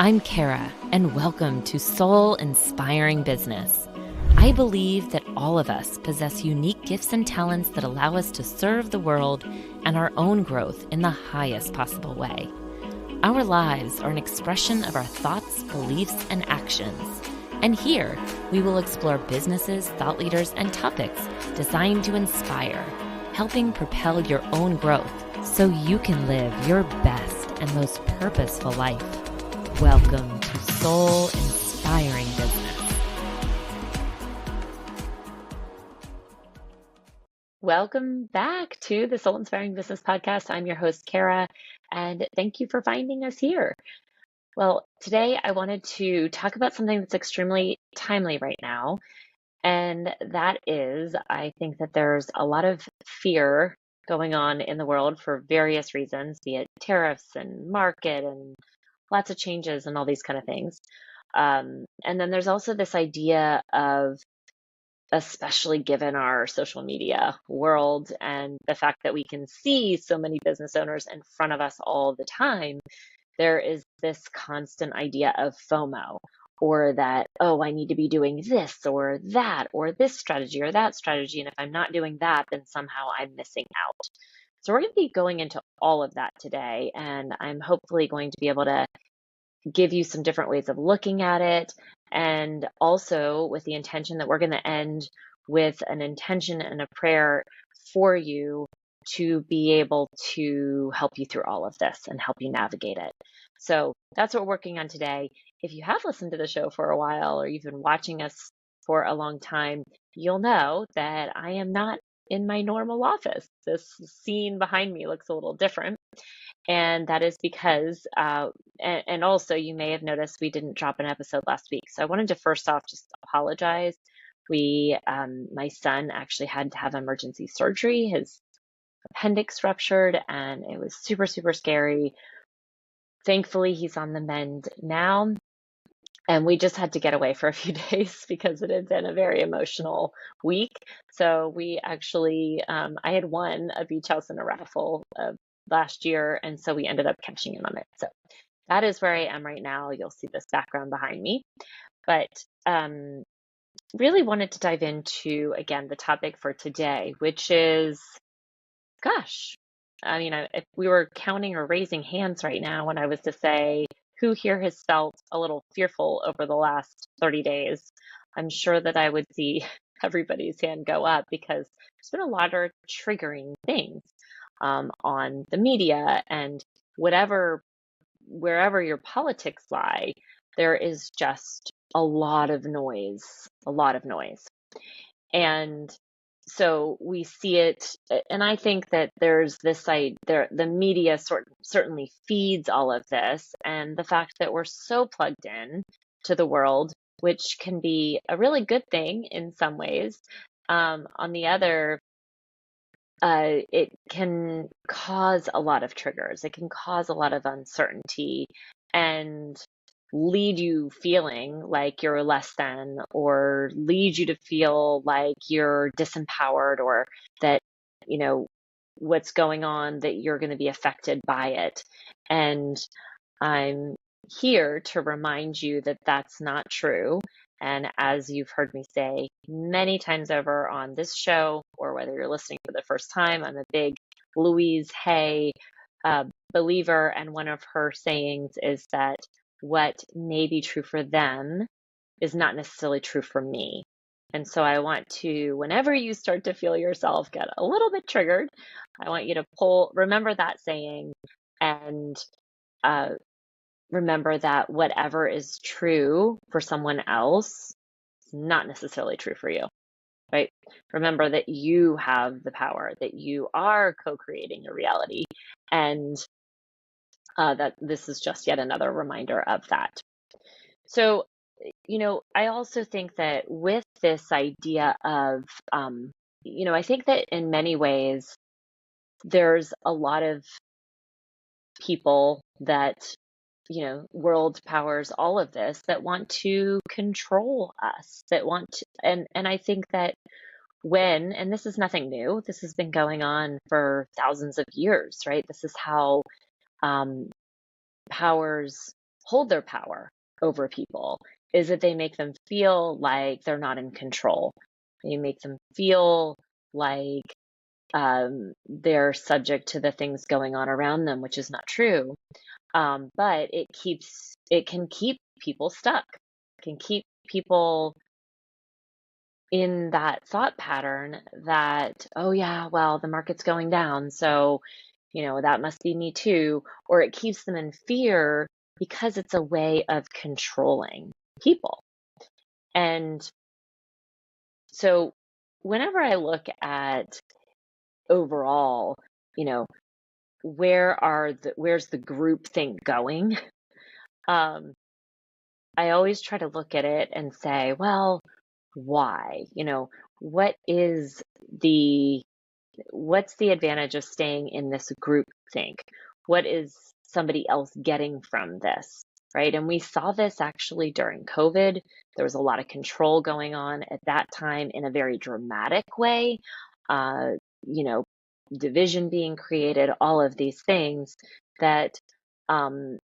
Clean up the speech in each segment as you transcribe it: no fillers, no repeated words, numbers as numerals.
I'm Kara, and welcome to Soul Inspiring Business. I believe that all of us possess unique gifts and talents that allow us to serve the world and our own growth in the highest possible way. Our lives are an expression of our thoughts, beliefs, and actions. And here, we will explore businesses, thought leaders, and topics designed to inspire, helping propel your own growth so you can live your best and most purposeful life. Welcome to Soul Inspiring Business. Welcome back to the Soul Inspiring Business Podcast. I'm your host, Kara, and thank you for finding us here. Well, today I wanted to talk about something that's extremely timely right now, and that is, I think that there's a lot of fear going on in the world for various reasons, be it tariffs and market and lots of changes and all these kind of things. And then there's also this idea of, especially given our social media world and the fact that we can see so many business owners in front of us all the time, there is this constant idea of FOMO, or that, oh, I need to be doing this or that, or this strategy or that strategy. And if I'm not doing that, then somehow I'm missing out. So we're going to be going into all of that today. And I'm hopefully going to be able to give you some different ways of looking at it. And also with the intention that we're going to end with an intention and a prayer for you to be able to help you through all of this and help you navigate it. So that's what we're working on today. If you have listened to the show for a while, or you've been watching us for a long time, you'll know that I am not in my normal office. This scene behind me looks a little different. And that is because, and also you may have noticed we didn't drop an episode last week. So I wanted to first off just apologize. My son actually had to have emergency surgery. His appendix ruptured and it was super, super scary. Thankfully, he's on the mend now. And we just had to get away for a few days because it had been a very emotional week. So we actually, I had won a beach house in a raffle last year. And so we ended up cashing in on it. So that is where I am right now. You'll see this background behind me. But really wanted to dive into, again, the topic for today, which is, gosh, I mean, if we were counting or raising hands right now, when I was to say who here has felt a little fearful over the last 30 days, I'm sure that I would see everybody's hand go up, because there's been a lot of triggering things on the media and wherever your politics lie, there is just a lot of noise. And so we see it, and I think that there's this side there, the media certainly feeds all of this, and the fact that we're so plugged in to the world, which can be a really good thing in some ways. On the other, it can cause a lot of triggers. It can cause a lot of uncertainty and lead you feeling like you're less than, or lead you to feel like you're disempowered, or that, what's going on, that you're going to be affected by it. And I'm here to remind you that that's not true. And as you've heard me say many times over on this show, or whether you're listening for the first time, I'm a big Louise Hay believer. And one of her sayings is that what may be true for them is not necessarily true for me. And so I want to, whenever you start to feel yourself get a little bit triggered, I want you to remember that saying, and remember that whatever is true for someone else is not necessarily true for you, right? Remember that you have the power, that you are co-creating your reality, and that this is just yet another reminder of that. So, I also think that with this idea of, I think that in many ways, there's a lot of people that, world powers, all of this, that want to control us, that want to, and I think that and this is nothing new, this has been going on for thousands of years, right? This is how powers hold their power over people is that they make them feel like they're not in control. They make them feel like they're subject to the things going on around them, which is not true. But it can keep people stuck, can keep people in that thought pattern that, oh yeah, well, the market's going down, so, that must be me too. Or it keeps them in fear because it's a way of controlling people. And so whenever I look at overall, you know, where's the group think going? Um, I always try to look at it and say, well, why? What is the what's the advantage of staying in this group think? What is somebody else getting from this? Right. And we saw this actually during COVID. There was a lot of control going on at that time in a very dramatic way. Uh, you know, division being created, all of these things that, and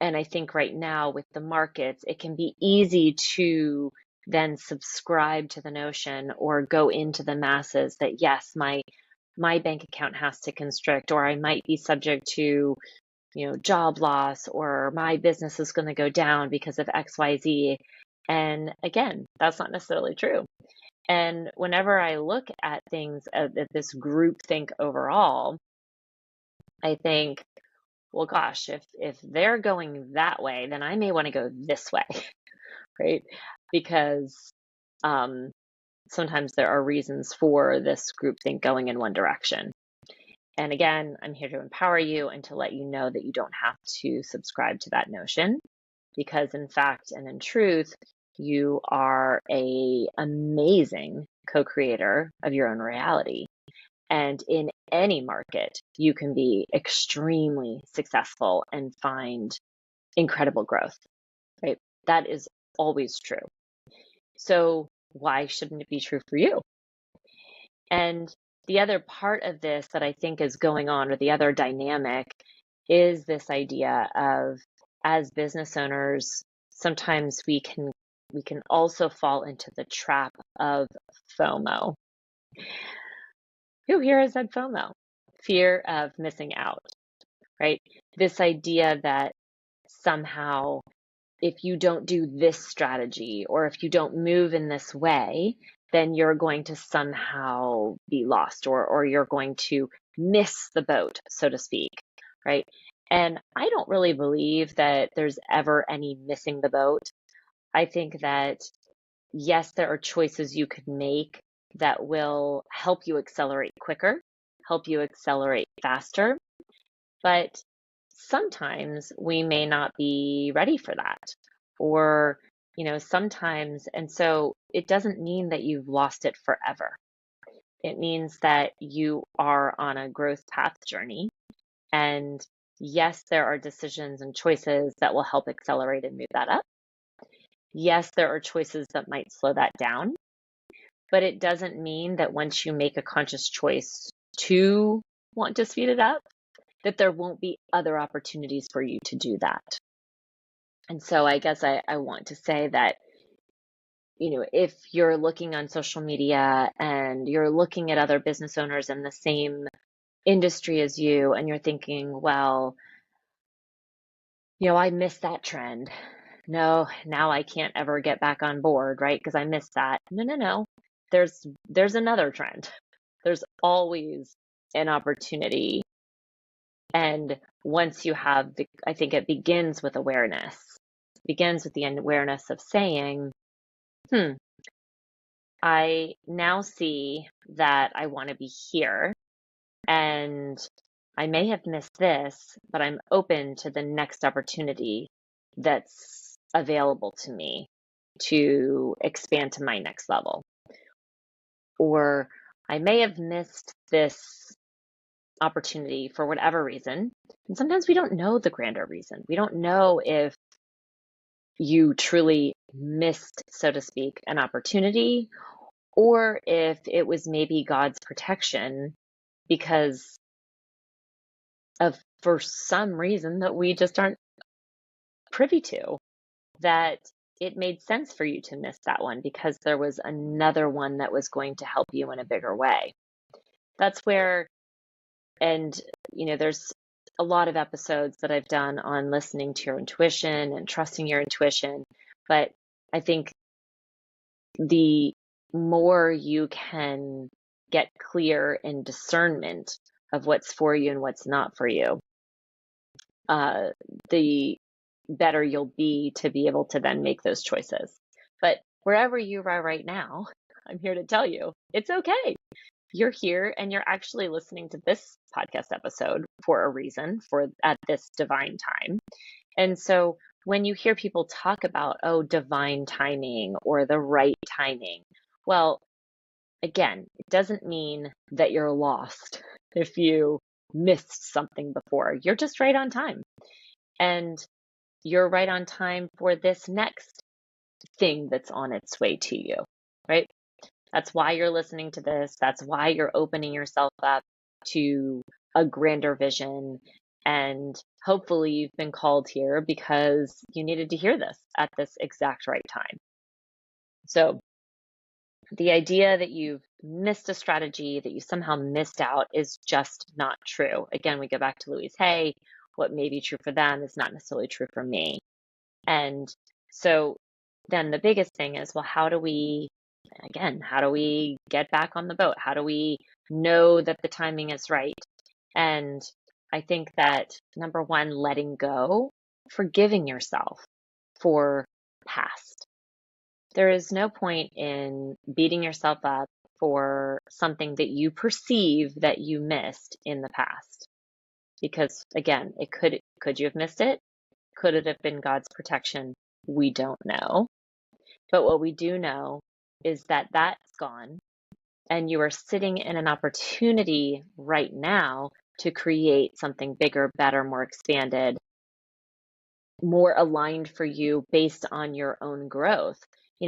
I think right now with the markets, it can be easy to then subscribe to the notion or go into the masses that yes, my bank account has to constrict, or I might be subject to, job loss, or my business is going to go down because of XYZ. And again, that's not necessarily true. And whenever I look at things at this group think overall, I think, well, gosh, if they're going that way, then I may want to go this way, right? Because um, sometimes there are reasons for this groupthink going in one direction. And again, I'm here to empower you and to let you know that you don't have to subscribe to that notion, because in fact and in truth, you are a amazing co-creator of your own reality. And in any market, you can be extremely successful and find incredible growth, right? That is always true. So why shouldn't it be true for you? And the other part of this that I think is going on, or the other dynamic, is this idea of, as business owners, sometimes we can also fall into the trap of FOMO. Who here has had FOMO? Fear of missing out, right? This idea that somehow if you don't do this strategy, or if you don't move in this way, then you're going to somehow be lost, or you're going to miss the boat, so to speak, right? And I don't really believe that there's ever any missing the boat. I think that, yes, there are choices you could make that will help you accelerate quicker, help you accelerate faster, but sometimes we may not be ready for that. Or, sometimes, and so it doesn't mean that you've lost it forever. It means that you are on a growth path journey. And yes, there are decisions and choices that will help accelerate and move that up. Yes, there are choices that might slow that down. But it doesn't mean that once you make a conscious choice to want to speed it up, that there won't be other opportunities for you to do that. And so I guess I want to say that, if you're looking on social media and you're looking at other business owners in the same industry as you, and you're thinking, well, I missed that trend. No, now I can't ever get back on board, right? Because I missed that. No. There's another trend. There's always an opportunity. And once you have I think it begins with awareness. It begins with the awareness of saying, I now see that I want to be here, and I may have missed this, but I'm open to the next opportunity that's available to me to expand to my next level. Or I may have missed this opportunity for whatever reason. And sometimes we don't know the grander reason. We don't know if you truly missed, so to speak, an opportunity, or if it was maybe God's protection because of, for some reason, that we just aren't privy to, that it made sense for you to miss that one because there was another one that was going to help you in a bigger way. That's where, and there's a lot of episodes that I've done on listening to your intuition and trusting your intuition. But I think the more you can get clear in discernment of what's for you and what's not for you, the better you'll be to be able to then make those choices. But wherever you are right now, I'm here to tell you it's okay. You're here and you're actually listening to this podcast episode for a reason, for at this divine time. And so when you hear people talk about, oh, divine timing or the right timing, well, again, it doesn't mean that you're lost if you missed something before. You're just right on time. And you're right on time for this next thing that's on its way to you, right? That's why you're listening to this. That's why you're opening yourself up to a grander vision. And hopefully you've been called here because you needed to hear this at this exact right time. So the idea that you've missed a strategy, that you somehow missed out, is just not true. Again, we go back to Louise Hay. What may be true for them is not necessarily true for me. And so then the biggest thing is, well, how do we get back on the boat? How do we know that the timing is right? And I think that number one, letting go, forgiving yourself for past. There is no point in beating yourself up for something that you perceive that you missed in the past. Because again, could you have missed it? Could it have been God's protection? We don't know. But what we do know is that that's gone, and you are sitting in an opportunity right now to create something bigger, better, more expanded, more aligned for you based on your own growth.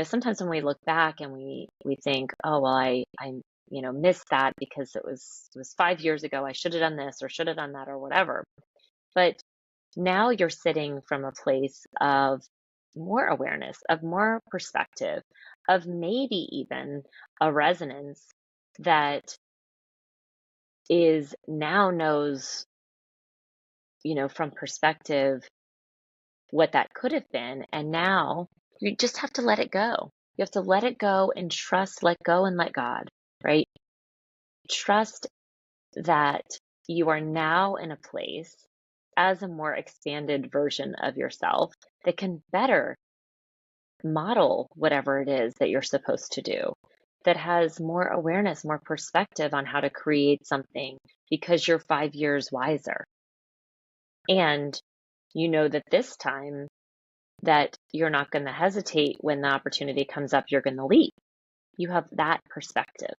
Sometimes when we look back and we think, oh, well, I missed that because it was 5 years ago. I should have done this or should have done that or whatever. But now you're sitting from a place of more awareness, of more perspective, of maybe even a resonance that is now knows, from perspective what that could have been. And now you just have to let it go. You have to let it go and trust, let go and let God, right? Trust that you are now in a place as a more expanded version of yourself that can better model whatever it is that you're supposed to do, that has more awareness, more perspective on how to create something because you're 5 years wiser. And you know that this time that you're not going to hesitate when the opportunity comes up, you're going to leap. You have that perspective.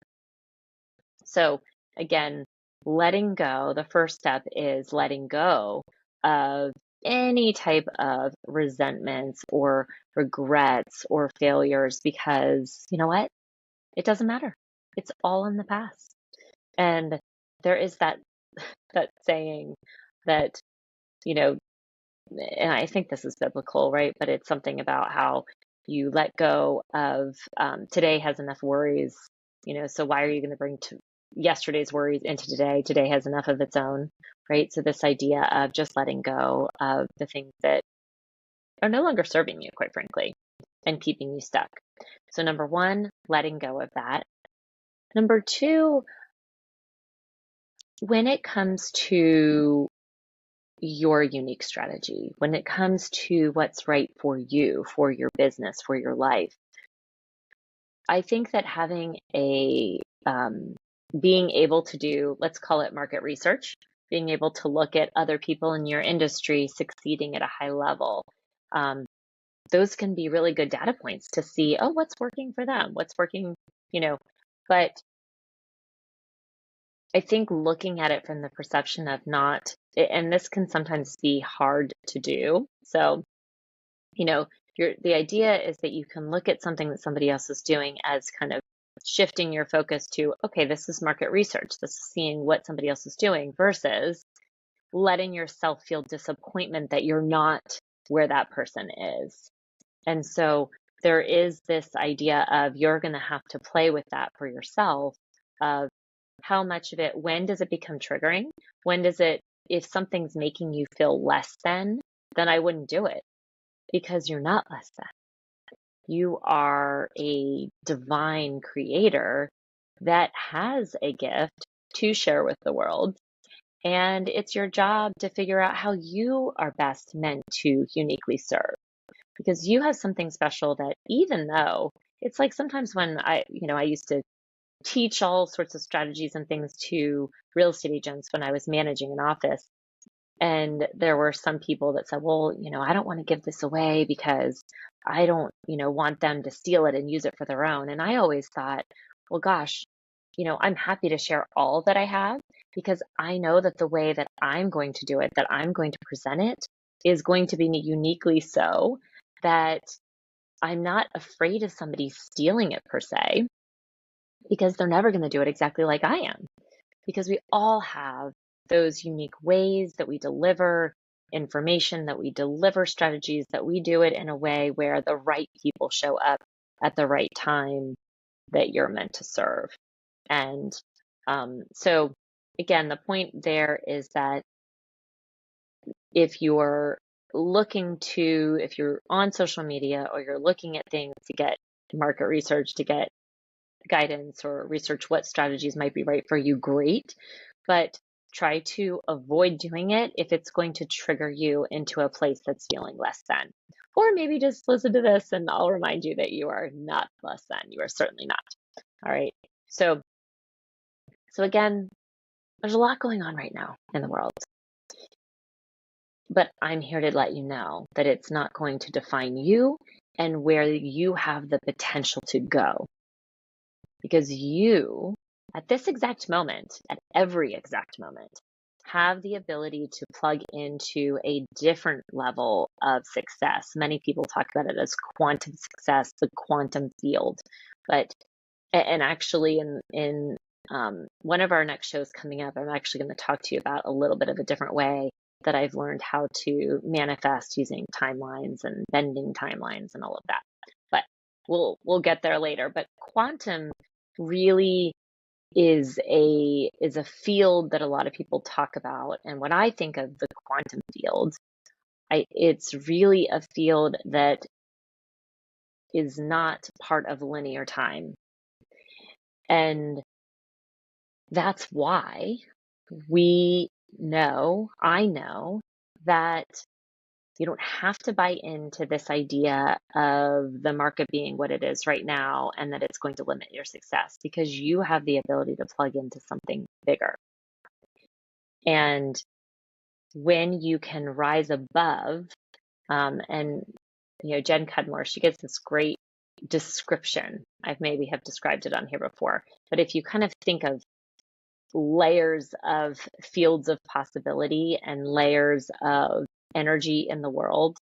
So again, letting go, the first step is letting go of any type of resentments or regrets or failures, because you know what? It doesn't matter. It's all in the past. And there is that saying that, and I think this is biblical, right? But it's something about how you let go of today has enough worries, so why are you going to bring yesterday's worries into today? Today has enough of its own, right? So this idea of just letting go of the things that are no longer serving you, quite frankly, and keeping you stuck. So number one, letting go of that. Number two, when it comes to your unique strategy, when it comes to what's right for you, for your business, for your life, I think that having being able to do, let's call it market research, being able to look at other people in your industry succeeding at a high level, those can be really good data points to see, oh, what's working for them, what's working, but I think looking at it from the perception of not, and this can sometimes be hard to do. So, the idea is that you can look at something that somebody else is doing as kind of shifting your focus to, okay, this is market research. This is seeing what somebody else is doing versus letting yourself feel disappointment that you're not where that person is. And so there is this idea of you're going to have to play with that for yourself of how much of it, when does it become triggering? When does it, if something's making you feel less than, then I wouldn't do it because you're not less than. You are a divine creator that has a gift to share with the world. And it's your job to figure out how you are best meant to uniquely serve. Because you have something special that even though it's like sometimes when I used to teach all sorts of strategies and things to real estate agents when I was managing an office. And there were some people that said, well, I don't want to give this away because I don't, want them to steal it and use it for their own. And I always thought, well, gosh, I'm happy to share all that I have because I know that the way that I'm going to do it, that I'm going to present it is going to be uniquely so that I'm not afraid of somebody stealing it per se, because they're never going to do it exactly like I am. Because we all have those unique ways that we deliver information, that we deliver strategies, that we do it in a way where the right people show up at the right time that you're meant to serve. And so, again, the point there is that if you're if you're on social media or you're looking at things to get market research, to get guidance or research what strategies might be right for you, great. But try to avoid doing it if it's going to trigger you into a place that's feeling less than. Or maybe just listen to this and I'll remind you that you are not less than. You are certainly not. All right. So again, there's a lot going on right now in the world. But I'm here to let you know that it's not going to define you and where you have the potential to go. Because you, at this exact moment, at every exact moment, have the ability to plug into a different level of success. Many people talk about it as quantum success, the quantum field. And actually in one of our next shows coming up, I'm actually going to talk to you about a little bit of a different way that I've learned how to manifest using timelines and bending timelines and all of that. But we'll get there later. But quantum really is a field that a lot of people talk about. And when I think of the quantum field, it's really a field that is not part of linear time. And that's why I know that you don't have to buy into this idea of the market being what it is right now and that it's going to limit your success, because you have the ability to plug into something bigger. And when you can rise above, and Jen Cudmore, she gives this great description. I've maybe have described it on here before, but if you kind of think of layers of fields of possibility and layers of energy in the world,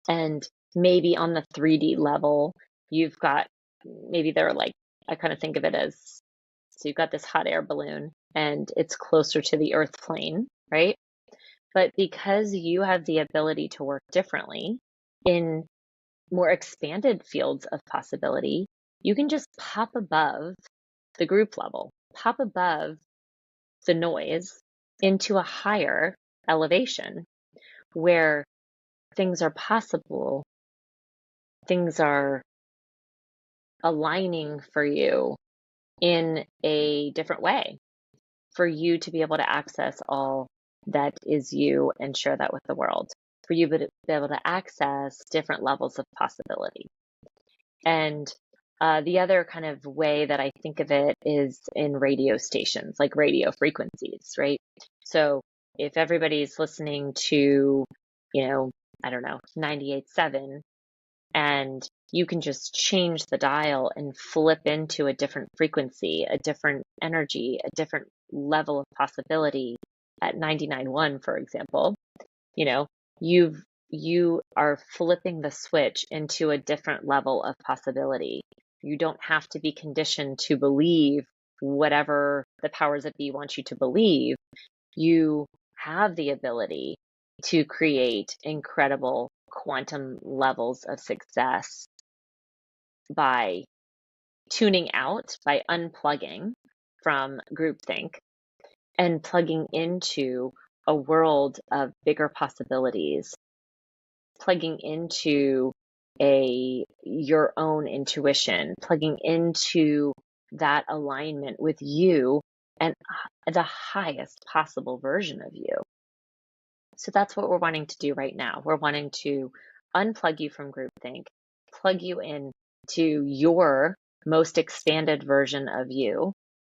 and maybe on the 3D level, you've got, maybe they're like, I kind of think of it as, so you've got this hot air balloon and it's closer to the earth plane, right? But because you have the ability to work differently in more expanded fields of possibility, you can just pop above the group level, pop above the noise into a higher elevation where things are possible, things are aligning for you in a different way, for you to be able to access all that is you and share that with the world, for you to be able to access different levels of possibility. And the other kind of way that I think of it is in radio stations, like radio frequencies, right? So if everybody's listening to, I don't know, 98.7, and you can just change the dial and flip into a different frequency, a different energy, a different level of possibility at 99.1, for example, you are flipping the switch into a different level of possibility. You don't have to be conditioned to believe whatever the powers that be want you to believe. You have the ability to create incredible quantum levels of success by tuning out, by unplugging from groupthink and plugging into a world of bigger possibilities, plugging into your own intuition, plugging into that alignment with you and the highest possible version of you. So that's what we're wanting to do right now. We're wanting to unplug you from groupthink, plug you in to your most expanded version of you,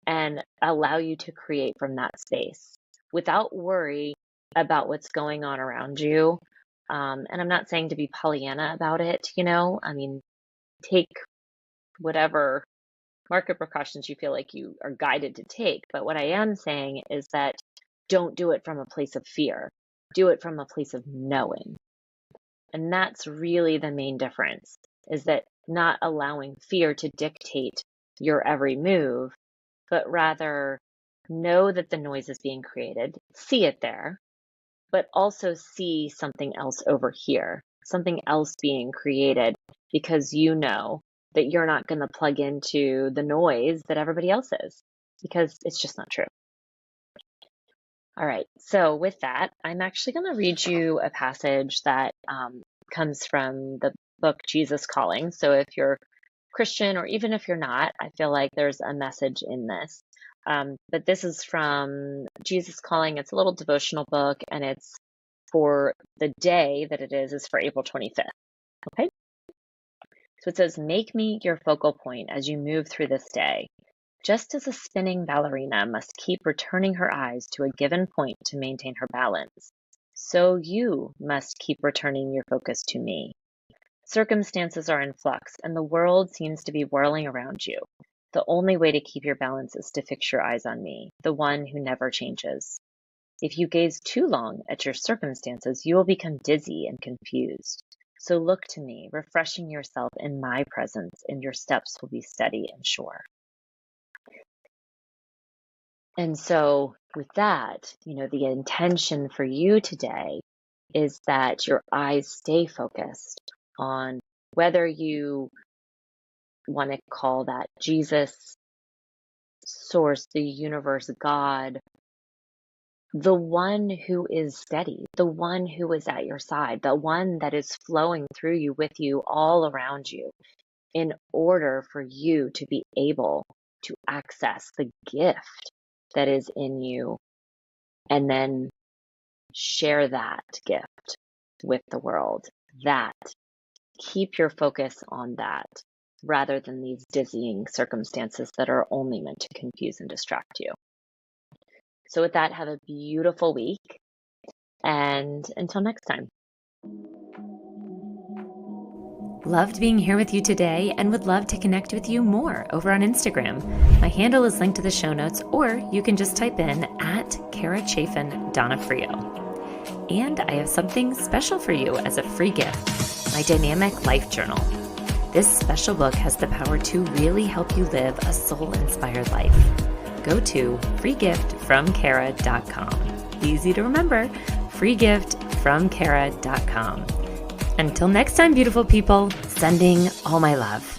and allow you to create from that space without worry about what's going on around you. And I'm not saying to be Pollyanna about it, I mean, take whatever market precautions you feel like you are guided to take. But what I am saying is that don't do it from a place of fear. Do it from a place of knowing. And that's really the main difference, is that not allowing fear to dictate your every move, but rather know that the noise is being created, see it there, but also see something else over here, something else being created, because you know that you're not going to plug into the noise that everybody else is, because it's just not true. All right, so with that, I'm actually going to read you a passage that comes from the book Jesus Calling. So if you're Christian, or even if you're not, I feel like there's a message in this. But this is from Jesus Calling. It's a little devotional book, and it's for the day that it is for April 25th. Okay? So it says, make me your focal point as you move through this day. Just as a spinning ballerina must keep returning her eyes to a given point to maintain her balance, so you must keep returning your focus to me. Circumstances are in flux, and the world seems to be whirling around you. The only way to keep your balance is to fix your eyes on me, the one who never changes. If you gaze too long at your circumstances, you will become dizzy and confused. So look to me, refreshing yourself in my presence, and your steps will be steady and sure. And so with that, the intention for you today is that your eyes stay focused on whether you want to call that Jesus, source, the universe, God, the one who is steady, the one who is at your side, the one that is flowing through you, with you, all around you, in order for you to be able to access the gift that is in you, and then share that gift with the world. Keep your focus on that, rather than these dizzying circumstances that are only meant to confuse and distract you. So with that, have a beautiful week, and until next time. Loved being here with you today, and would love to connect with you more over on Instagram. My handle is linked to the show notes, or you can just type in @Chaffin Donofrio. And I have something special for you as a free gift, my Dynamic Life Journal. This special book has the power to really help you live a soul-inspired life. Go to freegiftfromkara.com. Easy to remember, freegiftfromkara.com. Until next time, beautiful people, sending all my love.